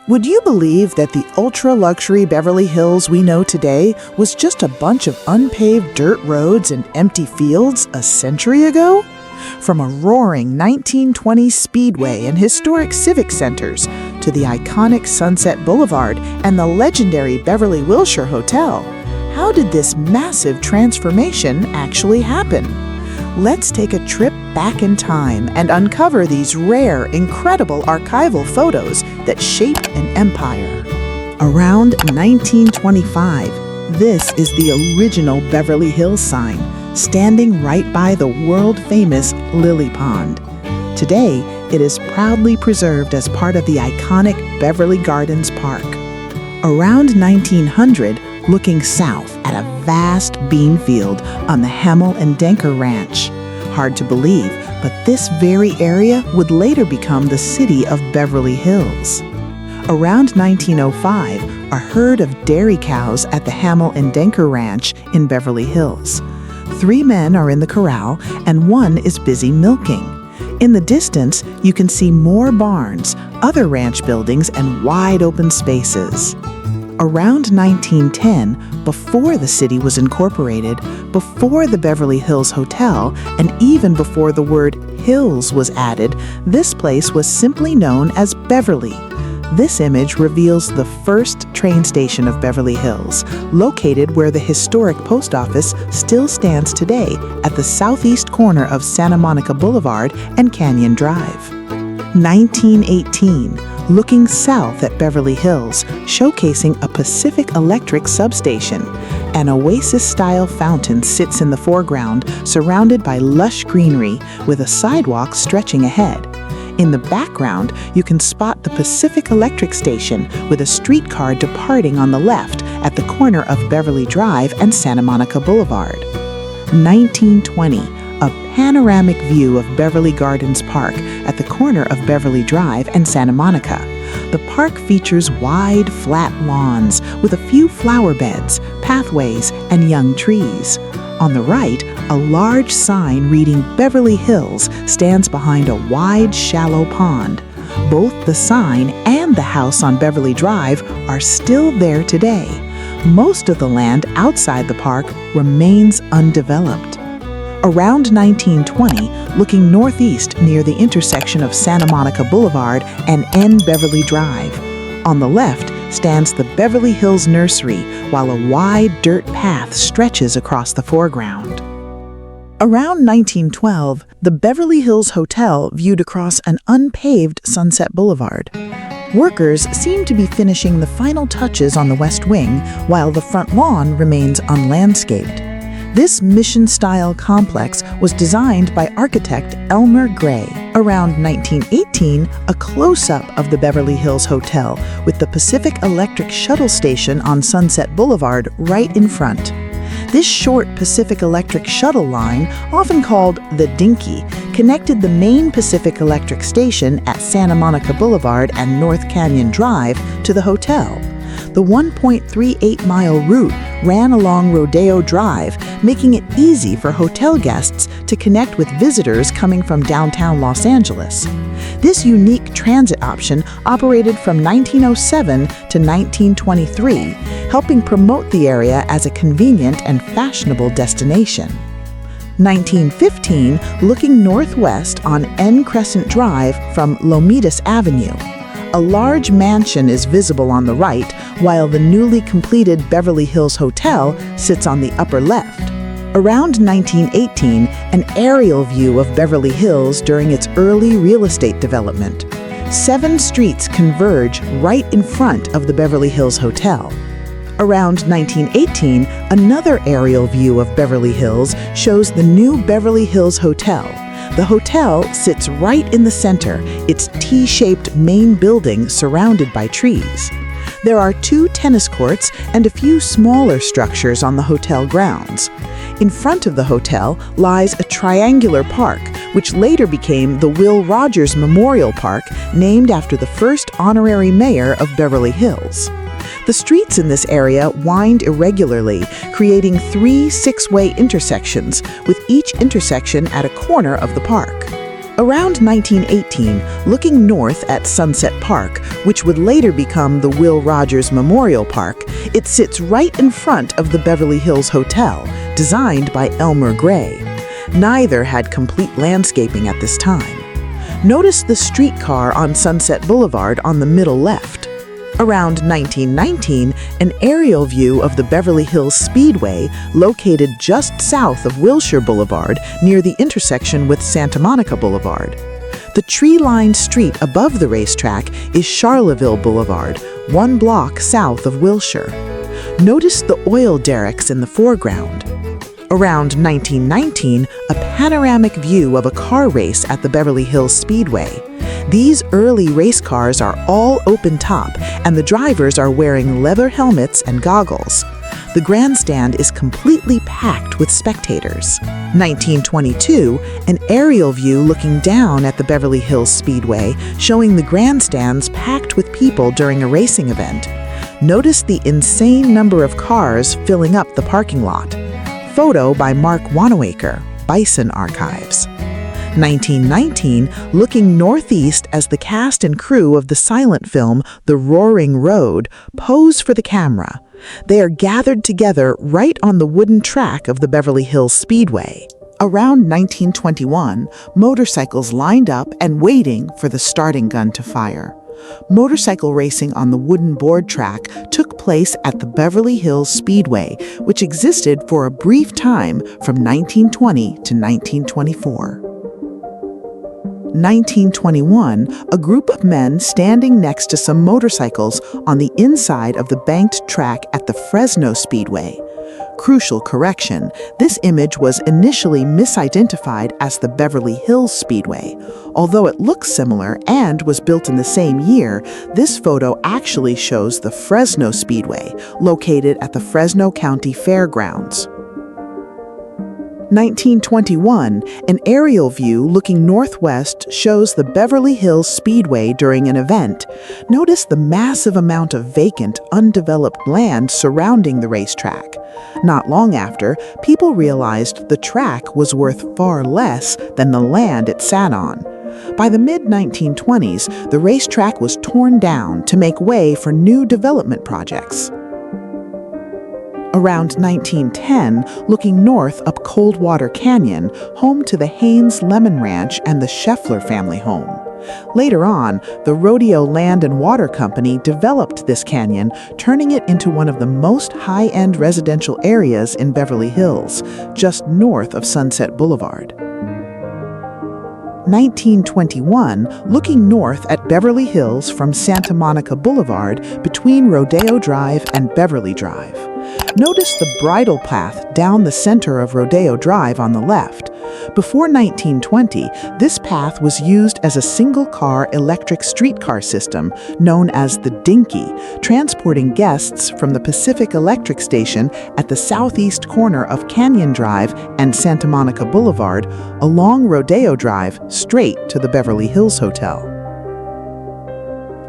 Would you believe that the ultra-luxury Beverly Hills we know today was just a bunch of unpaved dirt roads and empty fields a century ago? From a roaring 1920s speedway and historic civic centers to the iconic Sunset Boulevard and the legendary Beverly Wilshire Hotel, how did this massive transformation actually happen? Let's take a trip back in time and uncover these rare, incredible archival photos that shaped an empire. Around 1925, this is the original Beverly Hills sign, standing right by the world-famous Lily Pond. Today, it is proudly preserved as part of the iconic Beverly Gardens Park. Around 1900, looking south at a vast bean field on the Hamel and Denker Ranch. Hard to believe, but this very area would later become the city of Beverly Hills. Around 1905, a herd of dairy cows at the Hamel and Denker Ranch in Beverly Hills. 3 men are in the corral and 1 is busy milking. In the distance, you can see more barns, other ranch buildings, and wide open spaces. Around 1910, before the city was incorporated, before the Beverly Hills Hotel, and even before the word Hills was added, this place was simply known as Beverly. This image reveals the first train station of Beverly Hills, located where the historic post office still stands today at the southeast corner of Santa Monica Boulevard and Canyon Drive. 1918. Looking south at Beverly Hills, showcasing a Pacific Electric substation. An oasis-style fountain sits in the foreground, surrounded by lush greenery, with a sidewalk stretching ahead. In the background, you can spot the Pacific Electric station with a streetcar departing on the left at the corner of Beverly Drive and Santa Monica Boulevard. 1920. A panoramic view of Beverly Gardens Park at the corner of Beverly Drive and Santa Monica. The park features wide, flat lawns with a few flower beds, pathways, and young trees. On the right, a large sign reading Beverly Hills stands behind a wide, shallow pond. Both the sign and the house on Beverly Drive are still there today. Most of the land outside the park remains undeveloped. Around 1920, looking northeast near the intersection of Santa Monica Boulevard and N Beverly Drive. On the left stands the Beverly Hills Nursery, while a wide dirt path stretches across the foreground. Around 1912, the Beverly Hills Hotel viewed across an unpaved Sunset Boulevard. Workers seem to be finishing the final touches on the west wing, while the front lawn remains unlandscaped. This mission-style complex was designed by architect Elmer Gray. Around 1918, a close-up of the Beverly Hills Hotel with the Pacific Electric shuttle station on Sunset Boulevard right in front. This short Pacific Electric shuttle line, often called the Dinky, connected the main Pacific Electric station at Santa Monica Boulevard and North Canyon Drive to the hotel. The 1.38-mile route ran along Rodeo Drive, making it easy for hotel guests to connect with visitors coming from downtown Los Angeles. This unique transit option operated from 1907 to 1923, helping promote the area as a convenient and fashionable destination. 1915, looking northwest on N Crescent Drive from Lomitas Avenue. A large mansion is visible on the right, while the newly completed Beverly Hills Hotel sits on the upper left. Around 1918, an aerial view of Beverly Hills during its early real estate development. 7 streets converge right in front of the Beverly Hills Hotel. Around 1918, another aerial view of Beverly Hills shows the new Beverly Hills Hotel. The hotel sits right in the center, its T-shaped main building surrounded by trees. There are 2 tennis courts and a few smaller structures on the hotel grounds. In front of the hotel lies a triangular park, which later became the Will Rogers Memorial Park, named after the first honorary mayor of Beverly Hills. The streets in this area wind irregularly, creating 3 six-way intersections, with each intersection at a corner of the park. Around 1918, looking north at Sunset Park, which would later become the Will Rogers Memorial Park, it sits right in front of the Beverly Hills Hotel, designed by Elmer Gray. Neither had complete landscaping at this time. Notice the streetcar on Sunset Boulevard on the middle left. Around 1919, an aerial view of the Beverly Hills Speedway, located just south of Wilshire Boulevard near the intersection with Santa Monica Boulevard. The tree-lined street above the racetrack is Charleville Boulevard, 1 block south of Wilshire. Notice the oil derricks in the foreground. Around 1919, a panoramic view of a car race at the Beverly Hills Speedway. These early race cars are all open-top, and the drivers are wearing leather helmets and goggles. The grandstand is completely packed with spectators. 1922, an aerial view looking down at the Beverly Hills Speedway, showing the grandstands packed with people during a racing event. Notice the insane number of cars filling up the parking lot. Photo by Mark Wanamaker, Bison Archives. 1919, looking northeast as the cast and crew of the silent film The Roaring Road pose for the camera. They are gathered together right on the wooden track of the Beverly Hills Speedway. Around 1921, motorcycles lined up and waiting for the starting gun to fire. Motorcycle racing on the wooden board track took place at the Beverly Hills Speedway, which existed for a brief time from 1920 to 1924. 1921, a group of men standing next to some motorcycles on the inside of the banked track at the Fresno Speedway. Crucial correction, this image was initially misidentified as the Beverly Hills Speedway. Although it looks similar and was built in the same year, this photo actually shows the Fresno Speedway, located at the Fresno County Fairgrounds. 1921, an aerial view looking northwest shows the Beverly Hills Speedway during an event. Notice the massive amount of vacant, undeveloped land surrounding the racetrack. Not long after, people realized the track was worth far less than the land it sat on. By the mid-1920s, the racetrack was torn down to make way for new development projects. Around 1910, looking north up Coldwater Canyon, home to the Haynes Lemon Ranch and the Scheffler family home. Later on, the Rodeo Land and Water Company developed this canyon, turning it into one of the most high-end residential areas in Beverly Hills, just north of Sunset Boulevard. 1921, looking north at Beverly Hills from Santa Monica Boulevard between Rodeo Drive and Beverly Drive. Notice the bridle path down the center of Rodeo Drive on the left. Before 1920, this path was used as a single-car electric streetcar system known as the Dinky, transporting guests from the Pacific Electric Station at the southeast corner of Canyon Drive and Santa Monica Boulevard along Rodeo Drive straight to the Beverly Hills Hotel.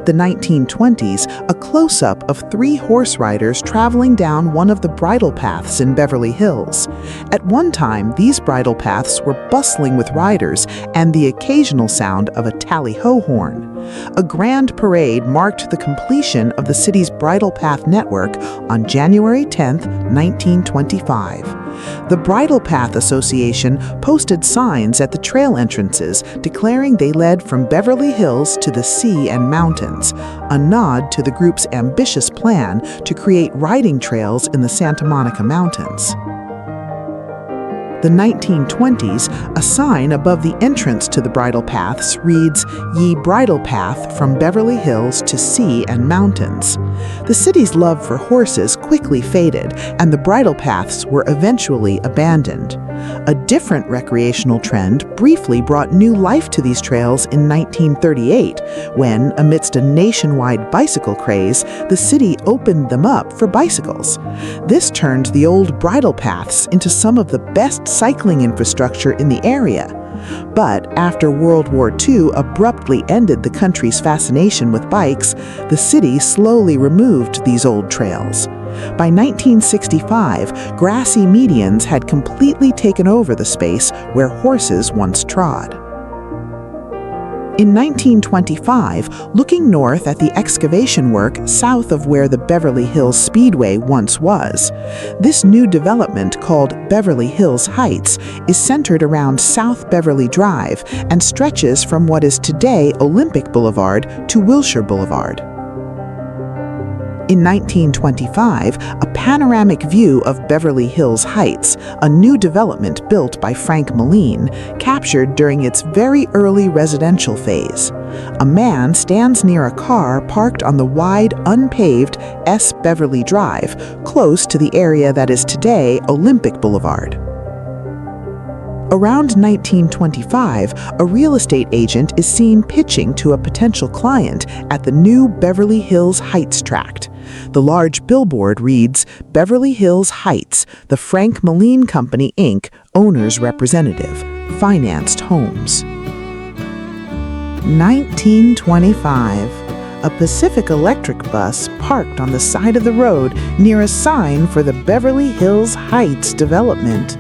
The 1920s, a close-up of 3 horse riders traveling down one of the bridle paths in Beverly Hills. At one time, these bridle paths were bustling with riders and the occasional sound of a tally-ho horn. A grand parade marked the completion of the city's bridle path network on January 10, 1925. The Bridle Path Association posted signs at the trail entrances declaring they led from Beverly Hills to the sea and mountains, a nod to the group's ambitious plan to create riding trails in the Santa Monica Mountains. The 1920s, a sign above the entrance to the bridle paths reads, "Ye Bridle Path from Beverly Hills to Sea and Mountains." The city's love for horses quickly faded, and the bridle paths were eventually abandoned. A different recreational trend briefly brought new life to these trails in 1938, when, amidst a nationwide bicycle craze, the city opened them up for bicycles. This turned the old bridle paths into some of the best cycling infrastructure in the area. But after World War II abruptly ended the country's fascination with bikes, the city slowly removed these old trails. By 1965, grassy medians had completely taken over the space where horses once trod. In 1925, looking north at the excavation work south of where the Beverly Hills Speedway once was, this new development called Beverly Hills Heights is centered around South Beverly Drive and stretches from what is today Olympic Boulevard to Wilshire Boulevard. In 1925, a panoramic view of Beverly Hills Heights, a new development built by Frank Moline, captured during its very early residential phase. A man stands near a car parked on the wide, unpaved S. Beverly Drive, close to the area that is today Olympic Boulevard. Around 1925, a real estate agent is seen pitching to a potential client at the new Beverly Hills Heights tract. The large billboard reads, "Beverly Hills Heights, the Frank Moline Company, Inc., Owner's Representative, Financed Homes." 1925. A Pacific Electric bus parked on the side of the road near a sign for the Beverly Hills Heights development.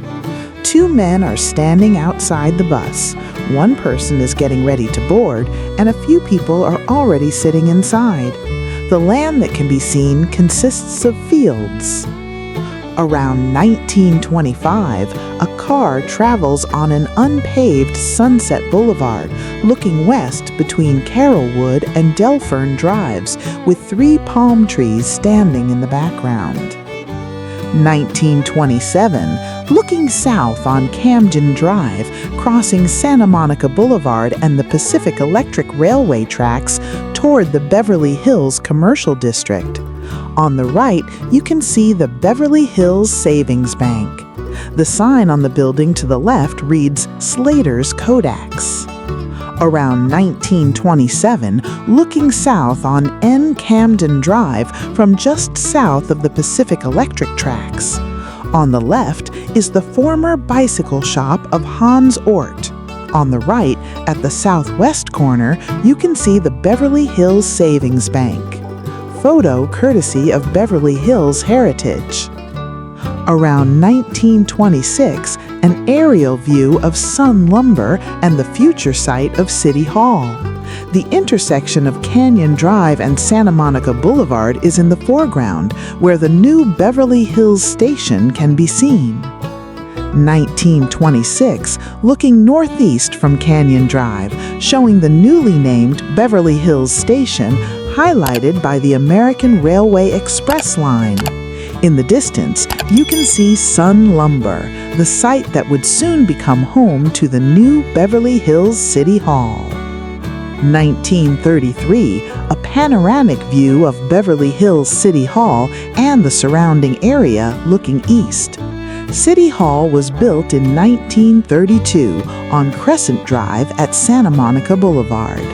Two men are standing outside the bus. One person is getting ready to board, and a few people are already sitting inside. The land that can be seen consists of fields. Around 1925, a car travels on an unpaved Sunset Boulevard, looking west between Carrollwood and Delfern Drives, with 3 palm trees standing in the background. 1927, looking south on Camden Drive, crossing Santa Monica Boulevard and the Pacific Electric Railway tracks toward the Beverly Hills Commercial District. On the right, you can see the Beverly Hills Savings Bank. The sign on the building to the left reads Slater's Kodaks. Around 1927, looking south on N. Camden Drive from just south of the Pacific Electric tracks. On the left is the former bicycle shop of Hans Ort. On the right, at the southwest corner, you can see the Beverly Hills Savings Bank. Photo courtesy of Beverly Hills Heritage. Around 1926, an aerial view of Sun Lumber and the future site of City Hall. The intersection of Canyon Drive and Santa Monica Boulevard is in the foreground, where the new Beverly Hills Station can be seen. 1926, looking northeast from Canyon Drive, showing the newly named Beverly Hills Station, highlighted by the American Railway Express line. In the distance, you can see Sun Lumber, the site that would soon become home to the new Beverly Hills City Hall. 1933, a panoramic view of Beverly Hills City Hall and the surrounding area looking east. City Hall was built in 1932 on Crescent Drive at Santa Monica Boulevard.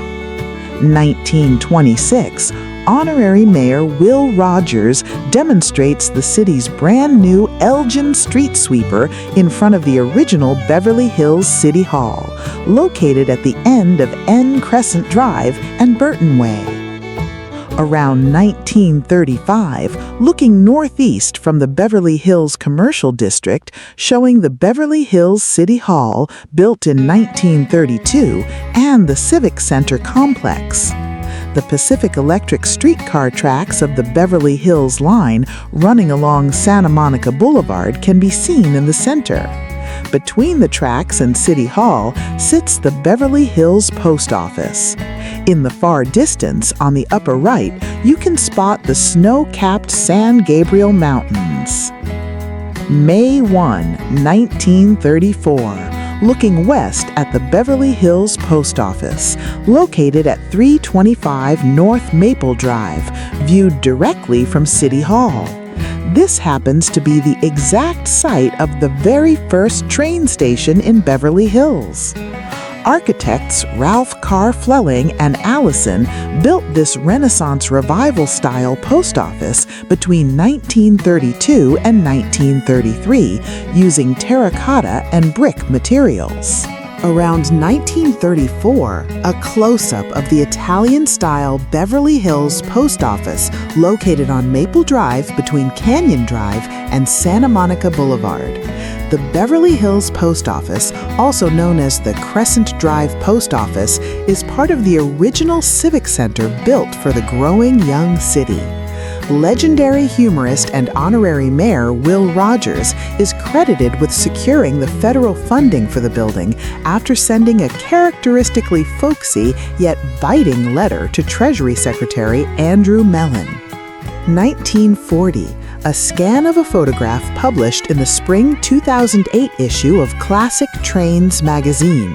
1926, Honorary Mayor Will Rogers demonstrates the city's brand new Elgin street sweeper in front of the original Beverly Hills City Hall, located at the end of N. Crescent Drive and Burton Way. Around 1935, looking northeast from the Beverly Hills Commercial District, showing the Beverly Hills City Hall, built in 1932, and the Civic Center complex. The Pacific Electric streetcar tracks of the Beverly Hills line running along Santa Monica Boulevard can be seen in the center. Between the tracks and City Hall sits the Beverly Hills Post Office. In the far distance, on the upper right, you can spot the snow-capped San Gabriel Mountains. May 1, 1934. Looking west at the Beverly Hills Post Office, located at 325 North Maple Drive, viewed directly from City Hall. This happens to be the exact site of the very first train station in Beverly Hills. Architects Ralph Carr Fleming and Allison built this Renaissance Revival-style post office between 1932 and 1933 using terracotta and brick materials. Around 1934, a close-up of the Italian-style Beverly Hills Post Office located on Maple Drive between Canyon Drive and Santa Monica Boulevard. The Beverly Hills Post Office, also known as the Crescent Drive Post Office, is part of the original Civic Center built for the growing young city. Legendary humorist and honorary mayor Will Rogers is credited with securing the federal funding for the building after sending a characteristically folksy yet biting letter to Treasury Secretary Andrew Mellon. 1940. A scan of a photograph published in the spring 2008 issue of Classic Trains magazine.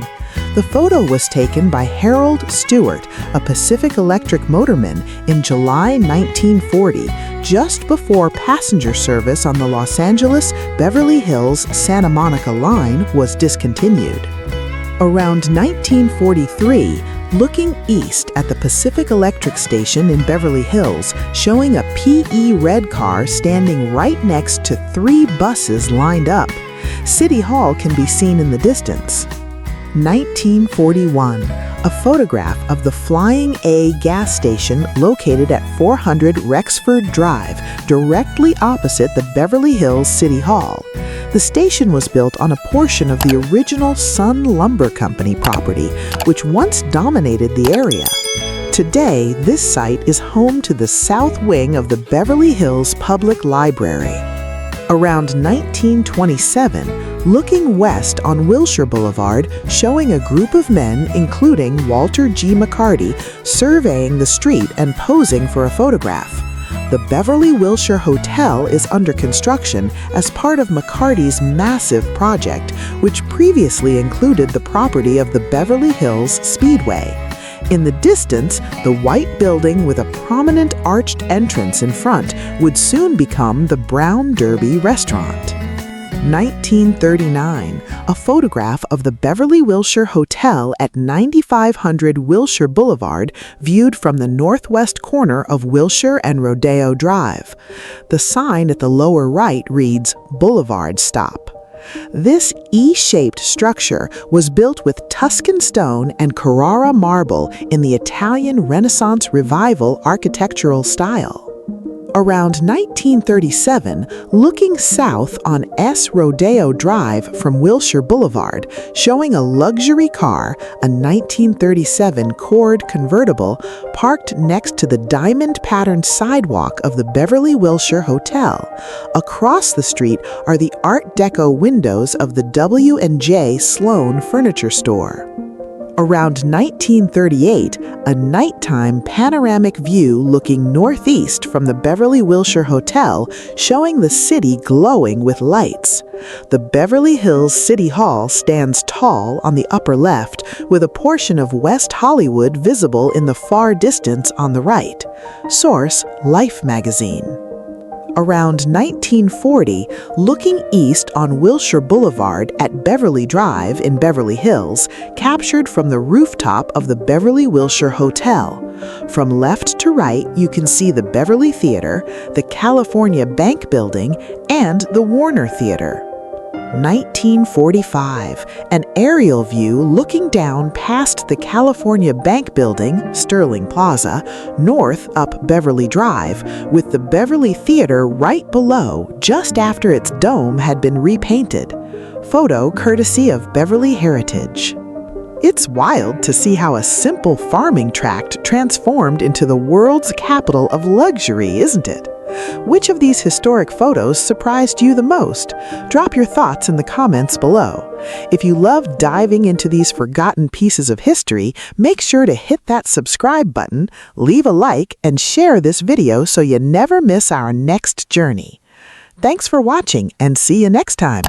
The photo was taken by Harold Stewart, a Pacific Electric motorman, in July 1940, just before passenger service on the Los Angeles, Beverly Hills, Santa Monica line was discontinued. Around 1943, looking east at the Pacific Electric station in Beverly Hills, showing a PE red car standing right next to 3 buses lined up. City Hall can be seen in the distance. 1941, a photograph of the Flying A gas station located at 400 Rexford Drive, directly opposite the Beverly Hills City Hall. The station was built on a portion of the original Sun Lumber Company property, which once dominated the area. Today, this site is home to the south wing of the Beverly Hills Public Library. Around 1927, looking west on Wilshire Boulevard, showing a group of men, including Walter G. McCarty, surveying the street and posing for a photograph. The Beverly Wilshire Hotel is under construction as part of McCarty's massive project, which previously included the property of the Beverly Hills Speedway. In the distance, the white building with a prominent arched entrance in front would soon become the Brown Derby restaurant. 1939, a photograph of the Beverly Wilshire Hotel at 9500 Wilshire Boulevard, viewed from the northwest corner of Wilshire and Rodeo Drive. The sign at the lower right reads Boulevard Stop. This E-shaped structure was built with Tuscan stone and Carrara marble in the Italian Renaissance Revival architectural style. Around 1937, looking south on S. Rodeo Drive from Wilshire Boulevard, showing a luxury car, a 1937 Cord convertible, parked next to the diamond-patterned sidewalk of the Beverly Wilshire Hotel. Across the street are the Art Deco windows of the W&J Sloan Furniture Store. Around 1938, a nighttime panoramic view looking northeast from the Beverly Wilshire Hotel, showing the city glowing with lights. The Beverly Hills City Hall stands tall on the upper left, with a portion of West Hollywood visible in the far distance on the right. Source: Life magazine. Around 1940, looking east on Wilshire Boulevard at Beverly Drive in Beverly Hills, captured from the rooftop of the Beverly Wilshire Hotel. From left to right, you can see the Beverly Theater, the California Bank Building, and the Warner Theater. 1945, an aerial view looking down past the California Bank Building, Sterling Plaza, north up Beverly Drive, with the Beverly Theater right below, just after its dome had been repainted. Photo courtesy of Beverly Heritage. It's wild to see how a simple farming tract transformed into the world's capital of luxury, isn't it? Which of these historic photos surprised you the most? Drop your thoughts in the comments below. If you love diving into these forgotten pieces of history, make sure to hit that subscribe button, leave a like, and share this video so you never miss our next journey. Thanks for watching, and see you next time.